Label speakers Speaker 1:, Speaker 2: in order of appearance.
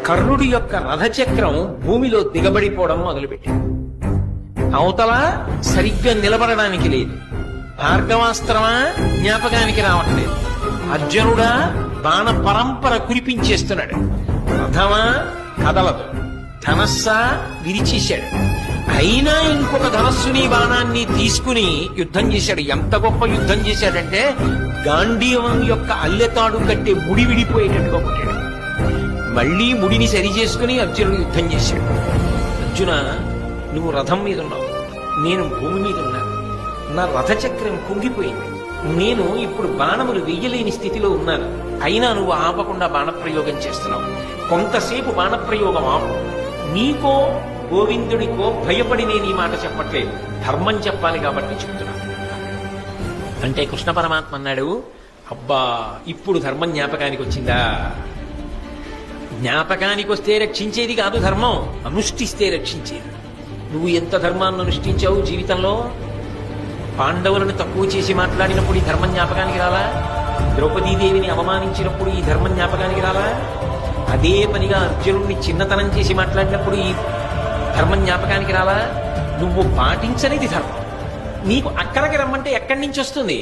Speaker 1: కర్ణుడి యొక్క రథచక్రం భూమిలో దిగబడిపోవడం మొదలుపెట్టింది. అవతల సరిగ్గా నిలబడడానికి లేదు. భార్గవాస్త్రమా జ్ఞాపకానికి రావట్లేదు. అర్జునుడా బాణ పరంపర కురిపించేస్తున్నాడు. రథమా కదలదు. ధనస్సా విరిచేశాడు. అయినా ఇంకొక ధనస్సుని బాణాన్ని తీసుకుని యుద్ధం చేశాడు. ఎంత గొప్ప యుద్ధం చేశాడంటే గాంధీవం యొక్క అల్లెతాడు కట్టే ముడి విడిపోయేటట్టుగా కొట్టాడు. మళ్లీ ముడిని సరి చేసుకుని అర్జునుడు యుద్ధం చేశాడు. అర్జున, నువ్వు రథం మీద ఉన్నావు, నేను భూమి మీద ఉన్నాను. నా రథచక్రం కుంగిపోయింది. నేను ఇప్పుడు బాణములు వెయ్యలేని స్థితిలో ఉన్నాను. అయినా నువ్వు ఆపకుండా బాణప్రయోగం చేస్తున్నావు. కొంతసేపు బాణప్రయోగం ఆపు. నీకో గోవిందుడికో భయపడి నేను ఈ మాట చెప్పట్లేదు, ధర్మం చెప్పాలి కాబట్టి చెప్తున్నాను అంటే కృష్ణ పరమాత్మ అన్నాడు, అబ్బా ఇప్పుడు ధర్మం జ్ఞాపకానికి వచ్చిందా? జ్ఞాపకానికి వస్తే రక్షించేది కాదు ధర్మం, అనుష్ఠిస్తే రక్షించేది. నువ్వు ఎంత ధర్మాన్ని అనుష్ఠించావు జీవితంలో? పాండవులను తక్కువ చేసి మాట్లాడినప్పుడు ఈ ధర్మం జ్ఞాపకానికి రాలా? ద్రౌపదీదేవిని అవమానించినప్పుడు ఈ ధర్మం జ్ఞాపకానికి రాలా? అదే పనిగా అర్జునుడిని చిన్నతనం చేసి మాట్లాడినప్పుడు ఈ ధర్మం జ్ఞాపకానికి రాలా? నువ్వు పాటించనిది ధర్మం. నీకు అక్కడికి రమ్మంటే ఎక్కడి నుంచి వస్తుంది?